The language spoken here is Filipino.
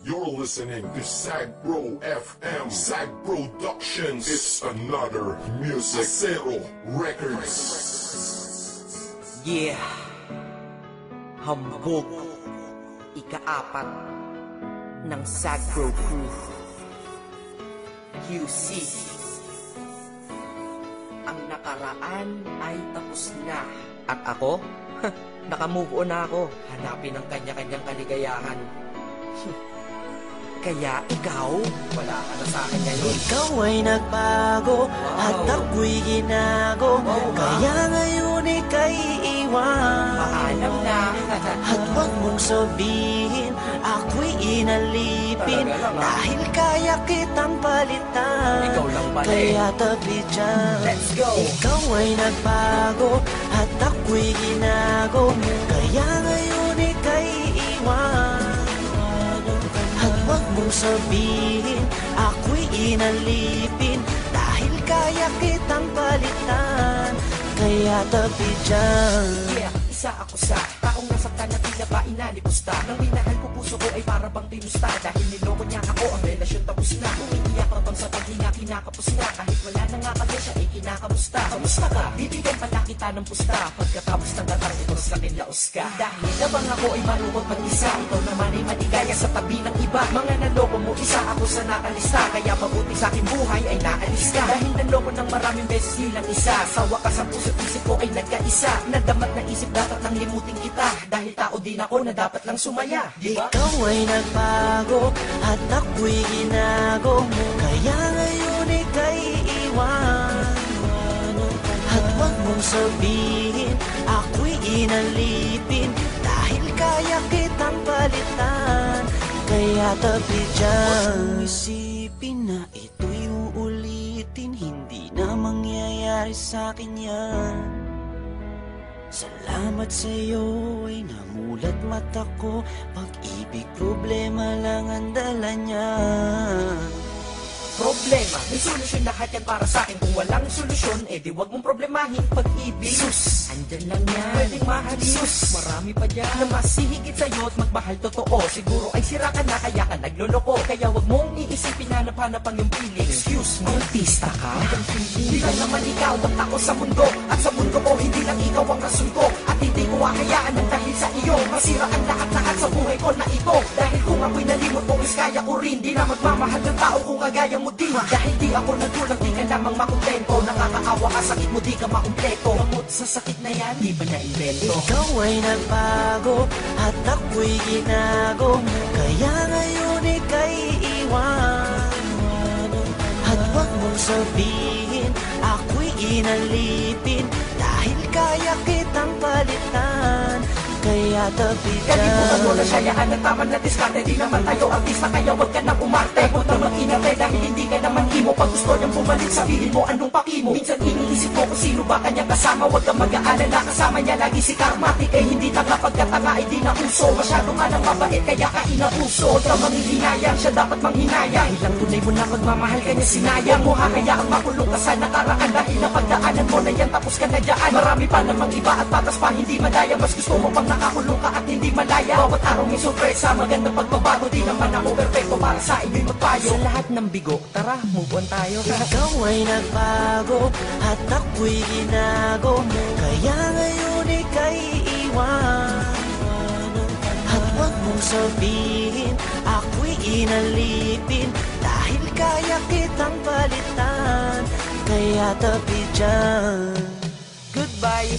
You're listening to Sagbro FM, Sag Productions. It's another music. Zero Records. Yeah. Hambog. Ika-4 ng Sagbro Crew. QC. Ang nakaraan ay tapos na. At ako? Nakamove on na ako. Hanapin ang kanya-kanyang kaligayahan. Kaya ikaw, wala ka na sa akin ngayon. Ikaw ay nagbago at ako'y ginago. Kaya ngayon ika'y iwan. Paalam na. At huwag mong sabihin ako'y inalipin. Dahil kaya kitang palitan. Ikaw lang pala Kaya tabi dyan. Let's go. Ikaw ay nagbago at ako'y ginago. Kaya ngayon ika'y iwan. At huwag mong sabihin ako'y inalipin. Dahil kaya kitang palitan. Kaya tabi dyan. Yeah, isa ako sa taong nasaktan na tila ba inalipusta. Nang minahal ko puso ko ay para bang tinusta. Dahil niloko niya ako, ang relasyon tapos na. Umiiyak pa bang sa paghinga, kinakapos na. Kahit wala na nga kanya siya ay kinakamusta. Kamusta ka? Bibigyan pala kita ng pusta. Pagkatapos ng datang ito sa akin laos ka. Dahil nabang ako ay marunong mag-isa. Ikaw naman ay maligaya sa tabi ng iba. Mga naloko mo, isa ako sa nakalista. Kaya mabuti sa aking buhay ay naalis ka. Dahil naloko ng maraming beses nilang isa. Sa wakas ang puso't isip ko ay nagkaisa. Nadamat na isip dapat nang limutin kita. Dahil tao din ako na dapat lang sumaya, diba? Ikaw ay nagbago at ako'y ginago. Kaya ngayon ika'y iwan. At huwag mong sabihin ako'y inalipin. Dahil kaya kitang palitan. Kaya tabi dyan. Huwag mong isipin na ito'y uulitin. Hindi na mangyayari sa'kin yan. Salamat sa'yo ay namulat mata ko. Pag-ibig problema lang ang dala niya. Problema, may solusyon lahat yan para sa'kin. Kung walang solusyon, di wag mong problemahin pag-ibig. Sus, andyan lang yan, pwedeng mahalin. Sus, marami pa dyan na mas hihigit sa'yo at magmahal totoo. Siguro ay sira ka na kaya ka nagloloko. Kaya wag mong iisipin na hanap ang iyong piling. Excuse me, artista ka? Hindi lang naman ikaw ang tao sa mundo. At sa mundo ko, hindi lang ikaw ang rason ko. At hindi ko hakayaan ng dahil sa iyo masira ang lahat-lahat sa buhay ko na ito. Dahil kung ako'y nalimot mo, is kaya ko rin. Di na magmamahal ng tao kung kagaya mo din. Dahil di ako nagkulang, di ka lamang makontento. Nakakaawa ka, sakit mo, di ka makumpleto. Gamot sa sakit na yan, di ba na-invento? Ikaw ay nagbago at ako'y ginago. Kaya ngayon ika'y iwan. At huwag mong sabihin ako'y inalipin. Dahil kaya kitang palitan. Kaya tabi dyan. Kalimutan mo na sayaan ng tama na diskarte. Di naman tayo artista kaya wag ka nang umarte. Huwag na mag-inate dahil hindi ka naman imo. Pag gusto niyang bumalik sabihin mo anong pakimo. Minsan iniisip ko kung sino ba kanyang kasama. Huwag kang mag-aalala kasama niya lagi si Karmatic. Eh hindi tanga pagkatanga ay di na uso. Masyado nga nang mabait kaya ka inapuso. Huwag kang manghihinayang, siya dapat manghinayang. Ilang tunay mo na magmamahal kanya sinayang. Mo hahayaan makulong ka sa nakaraan. Dahil napagdaanan mo na yan tapos ka na dyan. Marami pa namang iba at patas pa hindi madaya. Mas gusto mo pang nakakulong ka at hindi malaya. Bawat araw may sorpresa, magandang pagbabago. Di naman ako perfecto para sa inyo'y magpayo. Sa lahat ng bigo, tara, move on tayo. Ikaw ay nagbago at ako'y ginago. Kaya ngayon ika'y iwan. At huwag mong sabihin ako'y inalipin. Dahil kaya kitang palitan. Kaya tabi dyan. Goodbye.